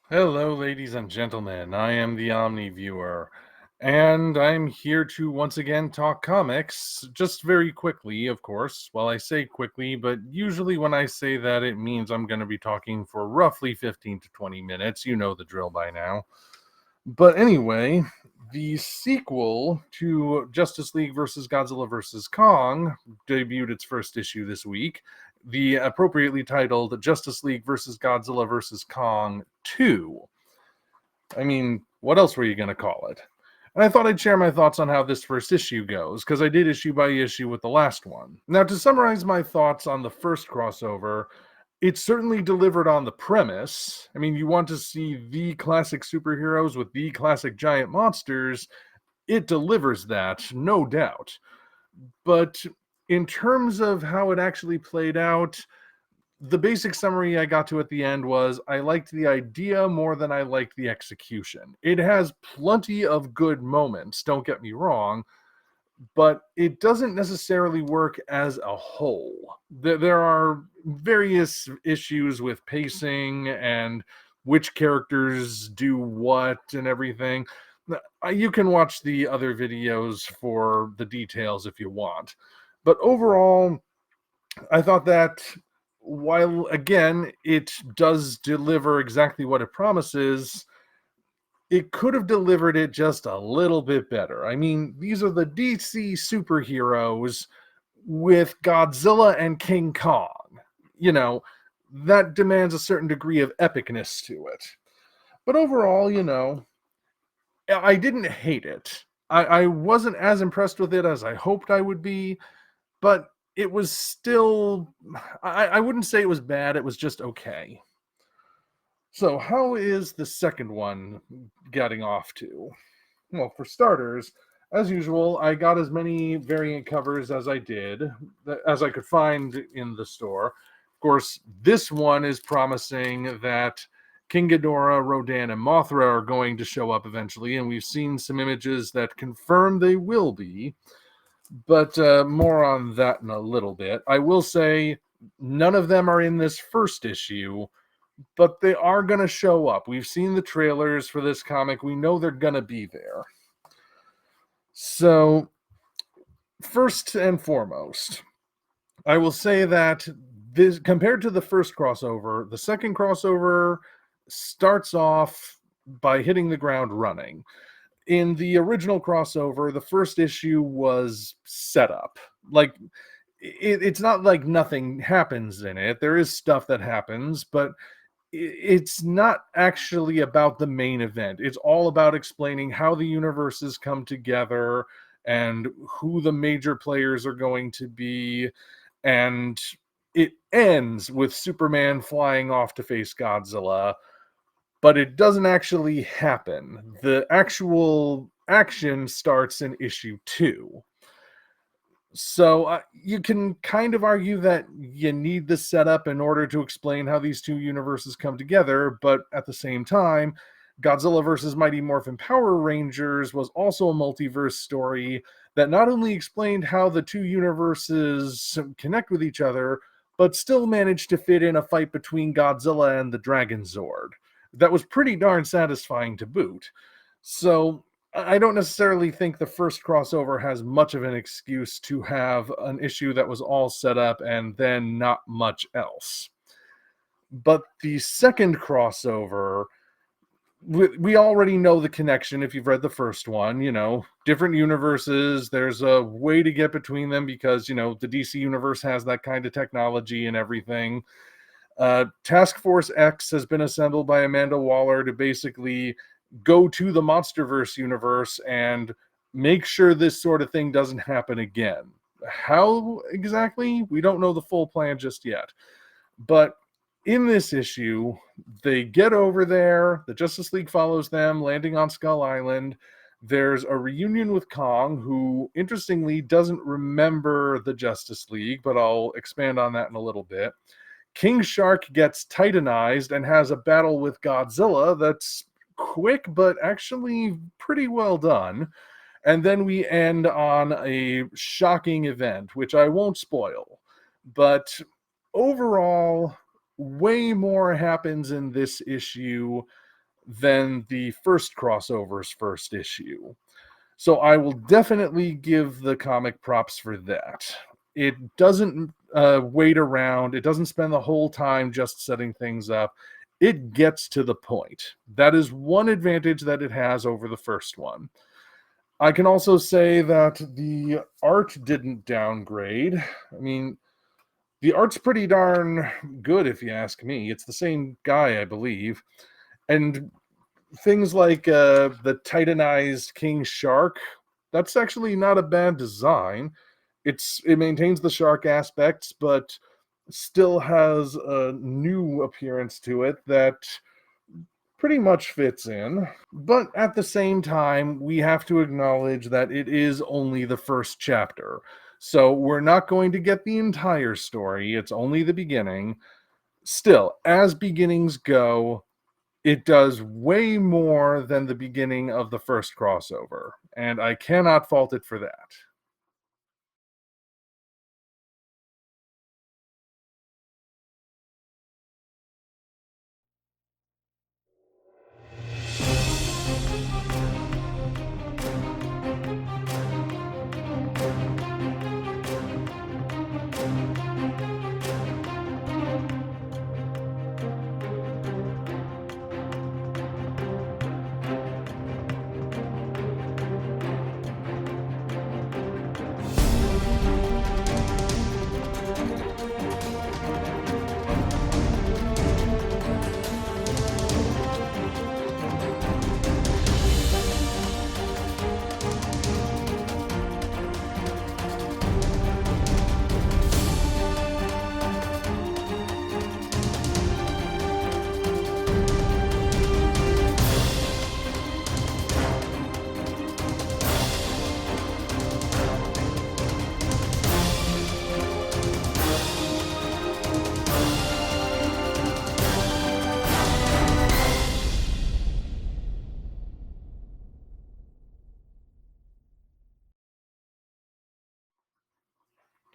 Hello, ladies and gentlemen. I am the Omni viewer, and I'm here to once again talk comics, just very quickly, of course. Well, I say quickly, but usually when I say that, it means I'm going to be talking for roughly 15 to 20 minutes. You know the drill by now. But anyway, the sequel to Justice League versus Godzilla versus Kong debuted its first issue this week, the appropriately titled Justice League versus Godzilla versus Kong 2. I mean, what else were you going to call it? And I thought I'd share my thoughts on how this first issue goes, because I did issue by issue with the last one. Now, to summarize my thoughts on the first crossover, it certainly delivered on the premise. I mean, you want to see the classic superheroes with the classic giant monsters. It delivers that, no doubt. But in terms of how it actually played out, the basic summary I got to at the end was I liked the idea more than I liked the execution. It has plenty of good moments, don't get me wrong, but it doesn't necessarily work as a whole. There are various issues with pacing and which characters do what and everything. You can watch the other videos for the details if you want. But overall, I thought that while, again, it does deliver exactly what it promises, it could have delivered it just a little bit better. I mean, these are the DC superheroes with Godzilla and King Kong. You know, that demands a certain degree of epicness to it. But overall, I didn't hate it. I wasn't as impressed with it as I hoped I would be, but it was still, I wouldn't say it was bad, it was just okay. So, how is the second one getting off to? Well, for starters, as usual, I got as many variant covers as as I could find in the store. Of course, this one is promising that King Ghidorah, Rodan, and Mothra are going to show up eventually, and we've seen some images that confirm they will be. But more on that in a little bit. I will say none of them are in this first issue, but they are going to show up. We've seen the trailers for this comic. We know they're going to be there. So, first and foremost, I will say that this, compared to the first crossover, the second crossover starts off by hitting the ground running. In the original crossover, the first issue was set up. Like, it's not like nothing happens in it. There is stuff that happens, but it's not actually about the main event. It's all about explaining how the universes come together and who the major players are going to be. And it ends with Superman flying off to face Godzilla, but it doesn't actually happen. The actual action starts in issue 2. So you can kind of argue that you need the setup in order to explain how these two universes come together, but at the same time, Godzilla versus Mighty Morphin Power Rangers was also a multiverse story that not only explained how the two universes connect with each other, but still managed to fit in a fight between Godzilla and the Dragon Zord. That was pretty darn satisfying to boot. So I don't necessarily think the first crossover has much of an excuse to have an issue that was all set up and then not much else. But the second crossover, we already know the connection if you've read the first one. Different universes, there's a way to get between them because, the DC universe has that kind of technology and everything. Task Force X has been assembled by Amanda Waller to basically go to the monsterverse universe and make sure this sort of thing doesn't happen again. How exactly? We don't know the full plan just yet. But in this issue, they get over there, the Justice League follows them, landing on Skull Island. There's a reunion with Kong, who interestingly doesn't remember the Justice League, but I'll expand on that in a little bit. King Shark gets titanized and has a battle with Godzilla that's quick, but actually pretty well done. And then we end on a shocking event, which I won't spoil. But overall, way more happens in this issue than the first crossover's first issue. So I will definitely give the comic props for that. It doesn't wait around, it doesn't spend the whole time just setting things up. It gets to the point. That is one advantage that it has over the first one. I can also say that the art didn't downgrade. I mean, the art's pretty darn good, if you ask me. It's the same guy, I believe. And things like the Titanized King Shark, that's actually not a bad design. It maintains the shark aspects, but still has a new appearance to it that pretty much fits in. But at the same time, we have to acknowledge that it is only the first chapter. So we're not going to get the entire story. It's only the beginning. Still, as beginnings go, it does way more than the beginning of the first crossover, and I cannot fault it for that.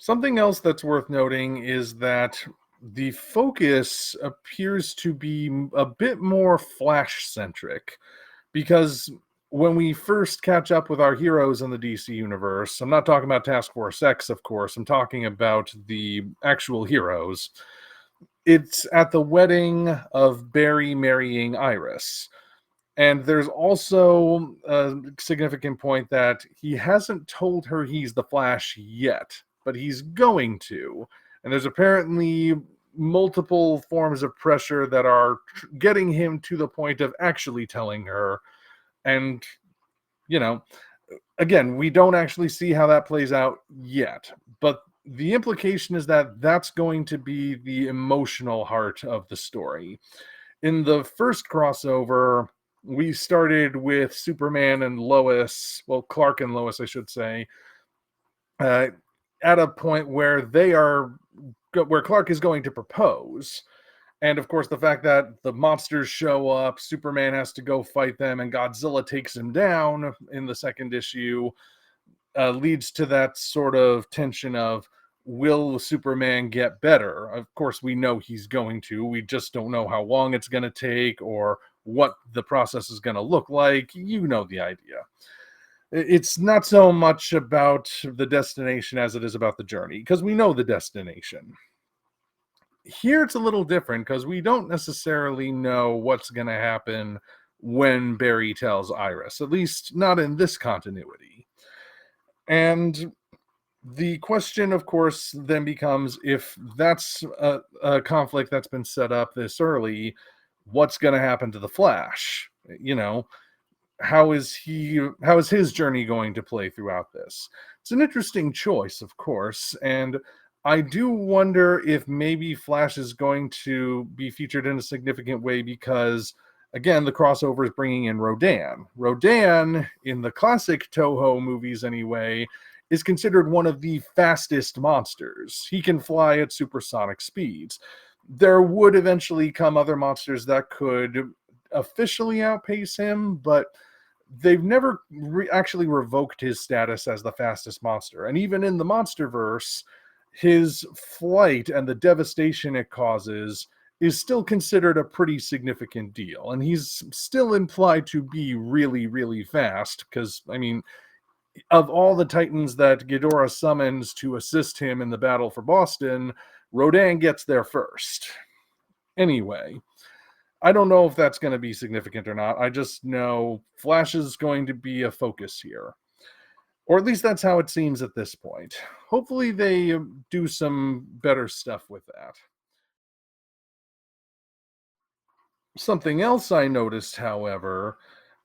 Something else that's worth noting is that the focus appears to be a bit more Flash centric because when we first catch up with our heroes in the DC universe, I'm not talking about Task Force X, of course, I'm talking about the actual heroes. It's at the wedding of Barry marrying Iris. And there's also a significant point that he hasn't told her he's the Flash yet, but he's going to. And there's apparently multiple forms of pressure that are getting him to the point of actually telling her. And, you know, again, we don't actually see how that plays out yet. But the implication is that that's going to be the emotional heart of the story. In the first crossover, we started with Superman and Lois, well, Clark and Lois, I should say, uh, at a point where where Clark is going to propose. And of course, the fact that the monsters show up, Superman has to go fight them, and Godzilla takes him down in the second issue, leads to that sort of tension of, will Superman get better? Of course, we know he's going to. We just don't know how long it's going to take or what the process is going to look like. You know the idea. It's not so much about the destination as it is about the journey, because we know the destination. Here it's a little different because we don't necessarily know what's going to happen when Barry tells Iris, at least not in this continuity. And the question, of course, then becomes, if that's a conflict that's been set up this early, what's going to happen to the Flash? You know, how is his journey going to play throughout this? It's an interesting choice, of course, and I do wonder if maybe Flash is going to be featured in a significant way because, again, the crossover is bringing in Rodan. Rodan, in the classic Toho movies anyway, is considered one of the fastest monsters. He can fly at supersonic speeds. There would eventually come other monsters that could officially outpace him, but they've never actually revoked his status as the fastest monster. And even in the monsterverse, his flight and the devastation it causes is still considered a pretty significant deal. And he's still implied to be really, really fast because, I mean, of all the Titans that Ghidorah summons to assist him in the battle for Boston, Rodan gets there first. Anyway, I don't know if that's going to be significant or not. I just know Flash is going to be a focus here. Or at least that's how it seems at this point. Hopefully they do some better stuff with that. Something else I noticed, however,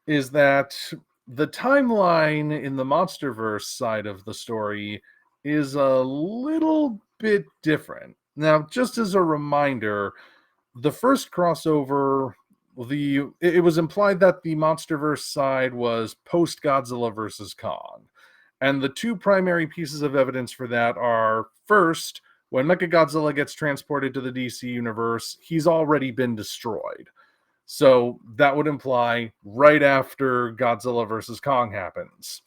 is that the timeline in the monsterverse side of the story is a little bit different. Now, just as a reminder, the first crossover, it was implied that the monsterverse side was post Godzilla versus Kong. And the two primary pieces of evidence for that are first, when Mechagodzilla gets transported to the DC universe, he's already been destroyed. So that would imply right after Godzilla versus Kong happens.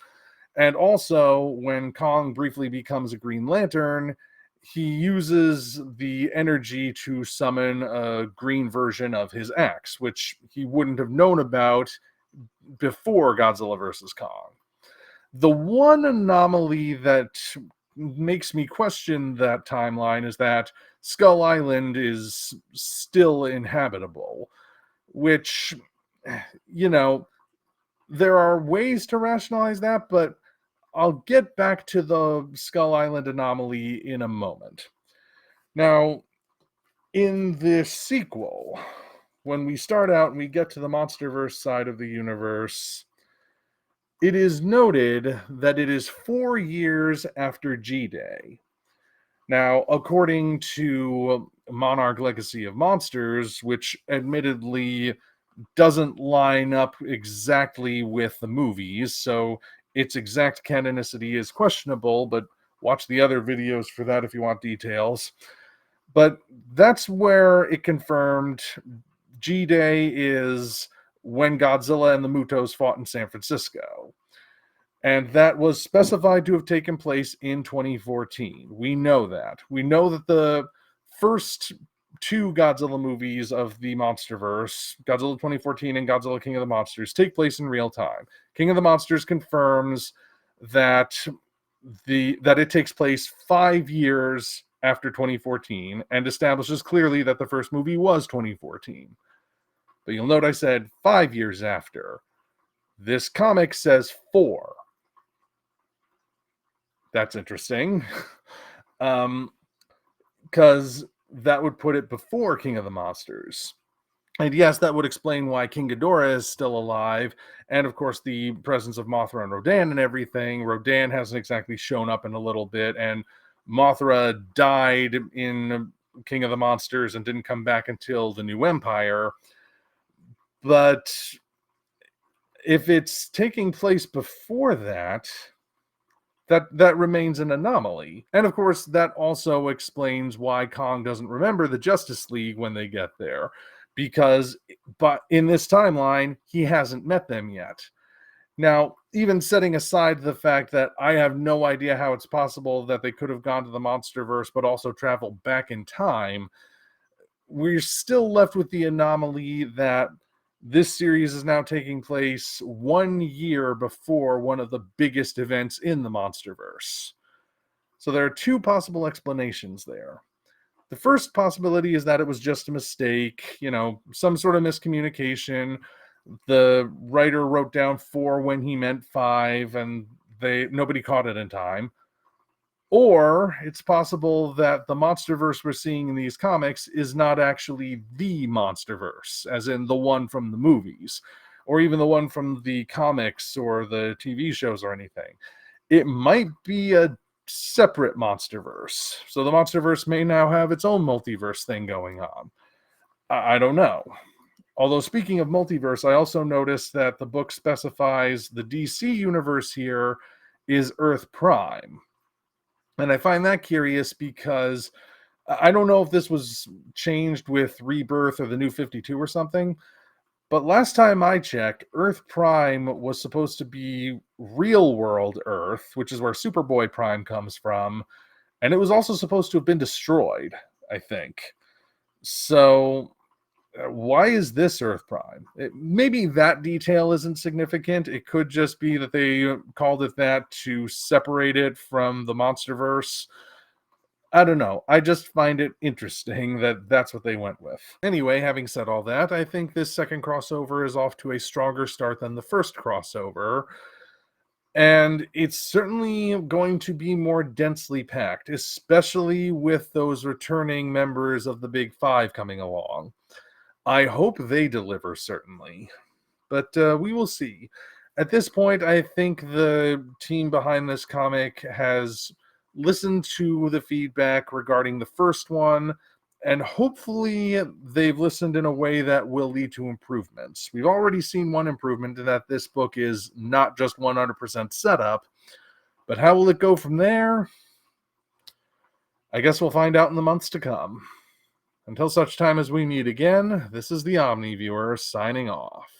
And also, when Kong briefly becomes a Green Lantern, he uses the energy to summon a green version of his axe, which he wouldn't have known about before Godzilla versus Kong. The one anomaly that makes me question that timeline is that Skull Island is still inhabitable, which, you know, there are ways to rationalize that, but I'll get back to the Skull Island anomaly in a moment. Now, in this sequel, when we start out and we get to the MonsterVerse side of the universe, it is noted that it is 4 years after G-Day. Now, according to Monarch Legacy of Monsters, which admittedly doesn't line up exactly with the movies, so its exact canonicity is questionable, but watch the other videos for that if you want details. But that's where it confirmed G-Day is when Godzilla and the Mutos fought in San Francisco. And that was specified to have taken place in 2014. We know that. We know that the first two Godzilla movies of the MonsterVerse, Godzilla 2014 and Godzilla King of the Monsters, take place in real time. King of the Monsters confirms that it takes place 5 years after 2014 and establishes clearly that the first movie was 2014. But you'll note I said 5 years after. This comic says 4. That's interesting. Because that would put it before King of the Monsters. And yes, that would explain why King Ghidorah is still alive. And of course, the presence of Mothra and Rodan and everything. Rodan hasn't exactly shown up in a little bit. And Mothra died in King of the Monsters and didn't come back until the New Empire. But if it's taking place before that remains an anomaly. And of course, that also explains why Kong doesn't remember the Justice League when they get there. Because but in this timeline, he hasn't met them yet. Now, even setting aside the fact that I have no idea how it's possible that they could have gone to the Monsterverse but also traveled back in time, we're still left with the anomaly that this series is now taking place 1 year before one of the biggest events in the Monsterverse. So there are two possible explanations there. The first possibility is that it was just a mistake, some sort of miscommunication. The writer wrote down 4 when he meant 5, and nobody caught it in time. Or it's possible that the Monsterverse we're seeing in these comics is not actually the Monsterverse, as in the one from the movies, or even the one from the comics or the TV shows or anything. It might be a separate Monsterverse. So the Monsterverse may now have its own multiverse thing going on. I don't know. Although speaking of multiverse, I also noticed that the book specifies the DC universe here is Earth Prime. And I find that curious because I don't know if this was changed with Rebirth or the New 52 or something, but last time I checked, Earth Prime was supposed to be real world Earth, which is where Superboy Prime comes from, and it was also supposed to have been destroyed, I think. So, why is this Earth Prime? Maybe that detail isn't significant. It could just be that they called it that to separate it from the monsterverse. I don't know. I just find it interesting that that's what they went with. Anyway, having said all that, I think this second crossover is off to a stronger start than the first crossover. And it's certainly going to be more densely packed, especially with those returning members of the Big Five coming along. I hope they deliver, certainly. But we will see. At this point, I think the team behind this comic has listened to the feedback regarding the first one, and hopefully they've listened in a way that will lead to improvements. We've already seen one improvement in that this book is not just 100% setup, but how will it go from there? I guess we'll find out in the months to come. Until such time as we meet again, this is the Omni Viewer signing off.